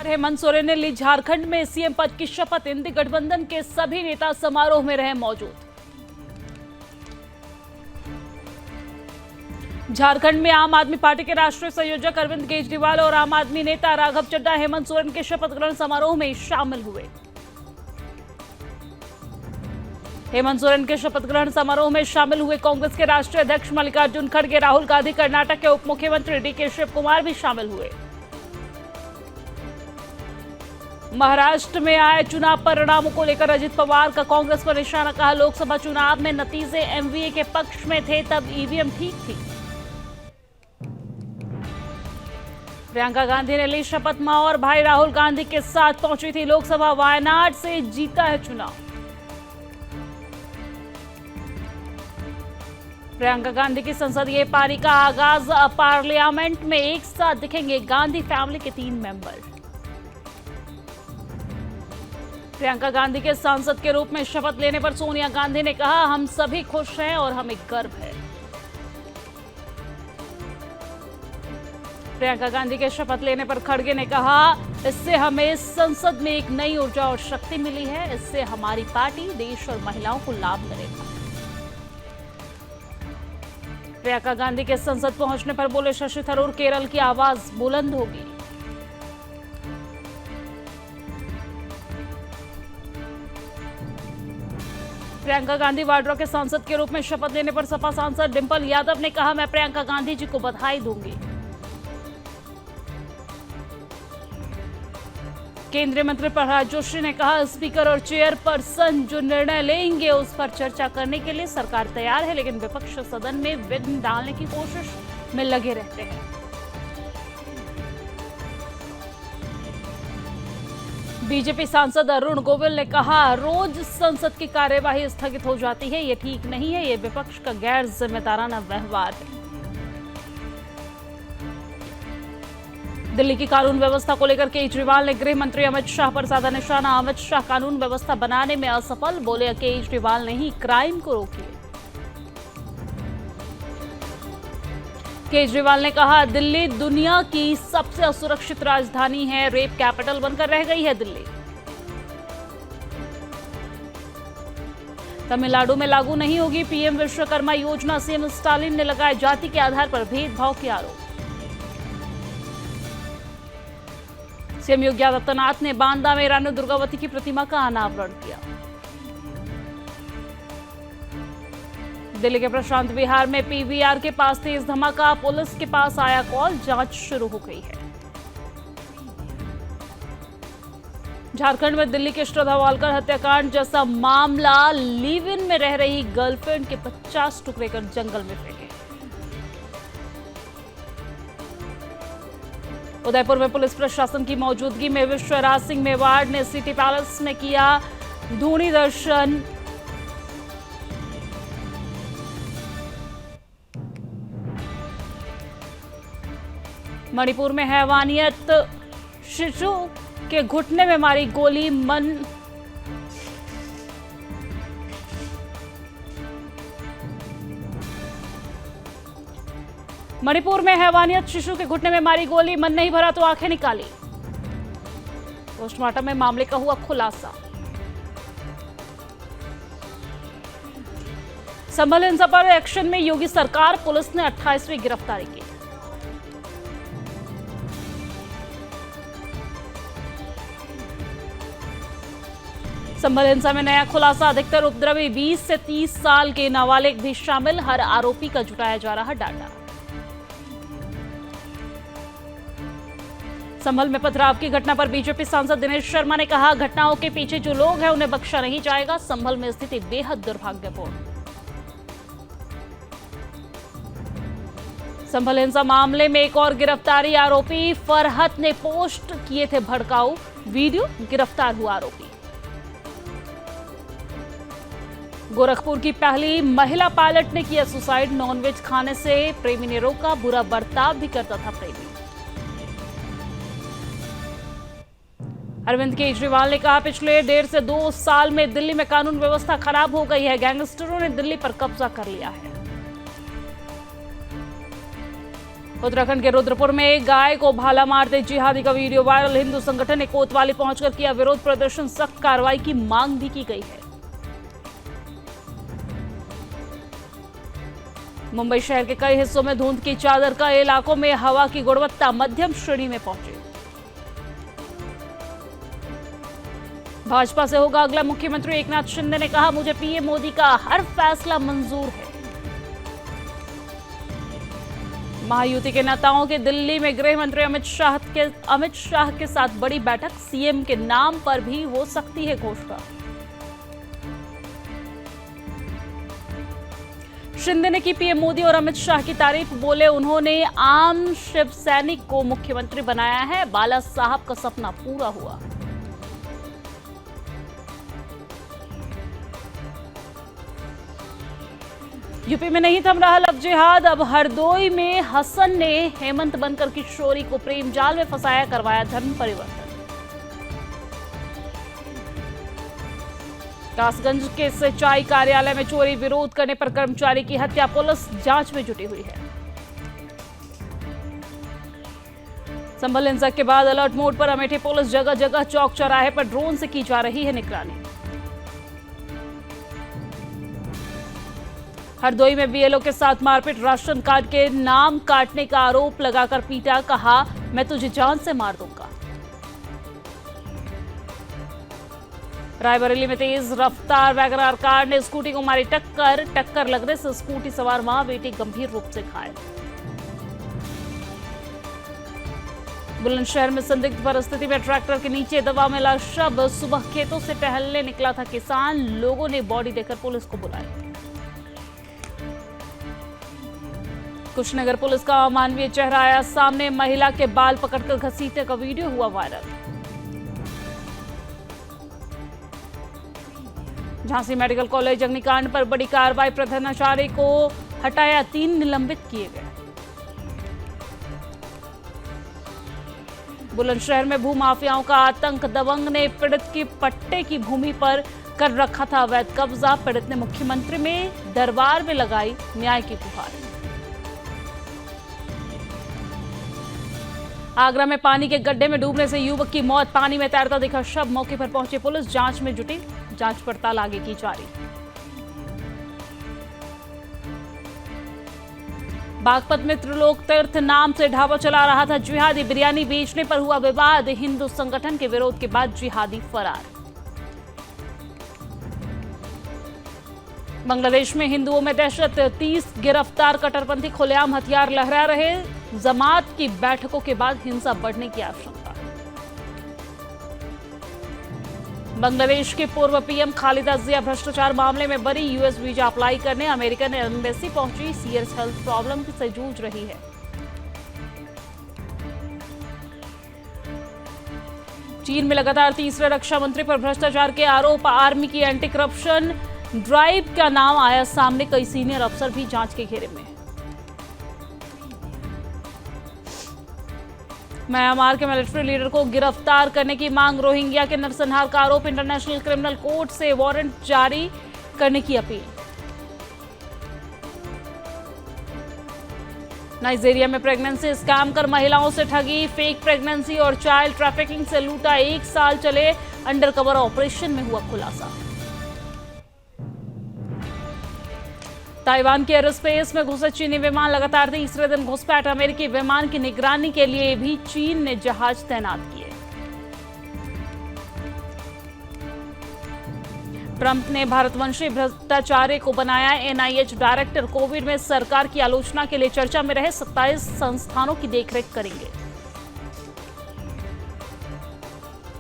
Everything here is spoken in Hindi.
हेमंत सोरेन ने ली झारखंड में सीएम पद की शपथ। इंडी गठबंधन के सभी नेता समारोह में रहे मौजूद। झारखंड में आम आदमी पार्टी के राष्ट्रीय संयोजक अरविंद केजरीवाल और आम आदमी नेता राघव चड्ढा हेमंत सोरेन के शपथ ग्रहण समारोह में शामिल हुए। हेमंत सोरेन के शपथ ग्रहण समारोह में शामिल हुए कांग्रेस के राष्ट्रीय अध्यक्ष मल्लिकार्जुन खड़गे, राहुल गांधी, कर्नाटक के उप मुख्यमंत्री डीके शिव कुमार भी शामिल हुए। महाराष्ट्र में आए चुनाव परिणामों को लेकर अजित पवार का कांग्रेस पर निशाना। कहा, लोकसभा चुनाव में नतीजे एमवीए के पक्ष में थे, तब ईवीएम ठीक थी। प्रियंका गांधी ने ली शपथ। मां और भाई राहुल गांधी के साथ पहुंची थी लोकसभा। वायनाड से जीता है चुनाव। प्रियंका गांधी की संसदीय पारी का आगाज। पार्लियामेंट में एक साथ दिखेंगे गांधी फैमिली के 3 मेंबर। प्रियंका गांधी के सांसद के रूप में शपथ लेने पर सोनिया गांधी ने कहा, हम सभी खुश हैं और हमें गर्व है। प्रियंका गांधी के शपथ लेने पर खड़गे ने कहा, इससे हमें संसद में एक नई ऊर्जा और शक्ति मिली है। इससे हमारी पार्टी, देश और महिलाओं को लाभ मिलेगा। प्रियंका गांधी के संसद पहुंचने पर बोले शशि थरूर, केरल की आवाज बुलंद होगी। प्रियंका गांधी वाड्रा के सांसद के रूप में शपथ लेने पर सपा सांसद डिंपल यादव ने कहा, मैं प्रियंका गांधी जी को बधाई दूंगी। केंद्रीय मंत्री प्रहलाद जोशी ने कहा, स्पीकर और चेयरपर्सन जो निर्णय लेंगे उस पर चर्चा करने के लिए सरकार तैयार है, लेकिन विपक्ष सदन में विघ्न डालने की कोशिश में लगे रहते हैं। बीजेपी सांसद अरुण गोविल ने कहा, रोज संसद की कार्यवाही स्थगित हो जाती है, ये ठीक नहीं है, ये विपक्ष का गैर जिम्मेदाराना व्यवहार है। दिल्ली की कानून व्यवस्था को लेकर केजरीवाल ने गृह मंत्री अमित शाह पर साधा निशाना। अमित शाह कानून व्यवस्था बनाने में असफल, बोले केजरीवाल ने ही क्राइम को रोकी। केजरीवाल ने कहा, दिल्ली दुनिया की सबसे असुरक्षित राजधानी है, रेप कैपिटल बनकर रह गई है दिल्ली। तमिलनाडु में लागू नहीं होगी पीएम विश्वकर्मा योजना। सीएम स्टालिन ने लगाए जाति के आधार पर भेदभाव के आरोप। सीएम योगी आदित्यनाथ ने बांदा में रानी दुर्गावती की प्रतिमा का अनावरण किया। दिल्ली के प्रशांत विहार में पीवीआर के पास तेज धमाका। पुलिस के पास आया कॉल, जांच शुरू हो गई है। झारखंड में दिल्ली के श्रद्धा वालकर हत्याकांड जैसा मामला। लिव इन में रह रही गर्लफ्रेंड के 50 टुकड़े कर जंगल में फेंके। उदयपुर में पुलिस प्रशासन की मौजूदगी में विश्वराज सिंह मेवाड़ ने सिटी पैलेस में किया धूनी दर्शन। मणिपुर में हैवानियत, शिशु के घुटने में मारी गोली। मणिपुर में हैवानियत, शिशु के घुटने में मारी गोली, मन नहीं भरा तो आंखें निकाली। पोस्टमार्टम में मामले का हुआ खुलासा। संभल हिंसा पर एक्शन में योगी सरकार, पुलिस ने 28वीं गिरफ्तारी की। संभल हिंसा में नया खुलासा। अधिकतर उपद्रवी 20 से 30 साल के नाबालिग भी शामिल। हर आरोपी का जुटाया जा रहा डाटा। संभल में पथराव की घटना पर बीजेपी सांसद दिनेश शर्मा ने कहा, घटनाओं के पीछे जो लोग हैं उन्हें बख्शा नहीं जाएगा। संभल में स्थिति बेहद दुर्भाग्यपूर्ण। संभल हिंसा मामले में एक और गिरफ्तारी। आरोपी फरहत ने पोस्ट किए थे भड़काऊ वीडियो, गिरफ्तार हुआ आरोपी। गोरखपुर की पहली महिला पायलट ने किया सुसाइड। नॉनवेज खाने से प्रेमी ने रोका, बुरा बर्ताव भी करता था प्रेमी। अरविंद केजरीवाल ने कहा, पिछले 1.5 से 2 साल में दिल्ली में कानून व्यवस्था खराब हो गई है। गैंगस्टरों ने दिल्ली पर कब्जा कर लिया है। उत्तराखंड के रुद्रपुर में गाय को भाला मारते जिहादी का वीडियो वायरल। हिंदू संगठन ने कोतवाली पहुंचकर किया विरोध प्रदर्शन, सख्त कार्रवाई की मांग भी की गई है। मुंबई शहर के कई हिस्सों में धुंध की चादर, कई इलाकों में हवा की गुणवत्ता मध्यम श्रेणी में पहुंची। भाजपा से होगा अगला मुख्यमंत्री, एकनाथ शिंदे ने कहा, मुझे पीएम मोदी का हर फैसला मंजूर है। महायुति के नेताओं के दिल्ली में गृह मंत्री अमित शाह के साथ बड़ी बैठक, सीएम के नाम पर भी हो सकती है घोषणा। शिंदे ने की पीएम मोदी और अमित शाह की तारीफ, बोले उन्होंने आम शिव सैनिक को मुख्यमंत्री बनाया है, बाला साहब का सपना पूरा हुआ। यूपी में नहीं थम रहा लव जिहाद, अब हरदोई में हसन ने हेमंत बनकर किशोरी को प्रेम जाल में फंसाया, करवाया धर्म परिवर्तन। कासगंज के सिंचाई कार्यालय में चोरी, विरोध करने पर कर्मचारी की हत्या, पुलिस जांच में जुटी हुई है। संभल हिंसा के बाद अलर्ट मोड पर अमेठी पुलिस, जगह जगह चौक चौराहे पर ड्रोन से की जा रही है निगरानी। हरदोई में बीएलओ के साथ मारपीट, राशन कार्ड के नाम काटने का आरोप लगाकर पीटा, कहा मैं तुझे जान से मार दूंगा। रायबरेली में तेज रफ्तार वैगनआर कार ने स्कूटी को मारी टक्कर लगने से स्कूटी सवार मां बेटी गंभीर रूप से घायल। बुलंदशहर में संदिग्ध परिस्थिति में ट्रैक्टर के नीचे दबा मिला शव, सुबह खेतों से टहलने निकला था किसान, लोगों ने बॉडी देखकर पुलिस को बुलाया। कुशीनगर पुलिस का अमानवीय चेहरा आया सामने, महिला के बाल पकड़कर घसीटने का वीडियो हुआ वायरल। झांसी मेडिकल कॉलेज अग्निकांड पर बड़ी कार्रवाई, प्रधानाचार्य को हटाया, 3 निलंबित किए गए। बुलंदशहर में भूमाफियाओं का आतंक, दबंग ने पीड़ित की पट्टे की भूमि पर कर रखा था अवैध कब्जा, पीड़ित ने मुख्यमंत्री में दरबार में लगाई न्याय की गुहार। आगरा में पानी के गड्ढे में डूबने से युवक की मौत, पानी में तैरता दिखा शव, मौके पर पहुंची पुलिस, जांच में जुटी, जांच पड़ताल आगे की जारी। बागपत में त्रिलोक तीर्थ नाम से ढाबा चला रहा था जिहादी, बिरयानी बेचने पर हुआ विवाद, हिंदू संगठन के विरोध के बाद जिहादी फरार। बांग्लादेश में हिंदुओं में दहशत, 30 गिरफ्तार कट्टरपंथी खुलेआम हथियार लहरा रहे, जमात की बैठकों के बाद हिंसा बढ़ने की आशंका। बांग्लादेश के पूर्व पीएम खालिदा जिया भ्रष्टाचार मामले में बरी, यूएस वीजा अप्लाई करने अमेरिकन एम्बेसी पहुंची, सीरियस हेल्थ प्रॉब्लम से जूझ रही है। चीन में लगातार तीसरे रक्षा मंत्री पर भ्रष्टाचार के आरोप, आर्मी की एंटी करप्शन ड्राइव का नाम आया सामने, कई सीनियर अफसर भी जांच के घेरे में। म्यांमार के मिलिट्री लीडर को गिरफ्तार करने की मांग, रोहिंग्या के नरसंहार का आरोप, इंटरनेशनल क्रिमिनल कोर्ट से वारंट जारी करने की अपील। नाइजीरिया में प्रेगनेंसी स्कैम कर महिलाओं से ठगी, फेक प्रेगनेंसी और चाइल्ड ट्रैफिकिंग से लूटा 1 साल चले अंडरकवर ऑपरेशन में हुआ खुलासा। ताइवान के एयरस्पेस में घुसे चीनी विमान, लगातार तीसरे दिन घुसपैठ, अमेरिकी विमान की निगरानी के लिए भी चीन ने जहाज तैनात किए। ट्रंप ने भारतवंशी भ्रष्टाचार्य को बनाया एनआईएच डायरेक्टर, कोविड में सरकार की आलोचना के लिए चर्चा में रहे, 27 संस्थानों की देखरेख करेंगे।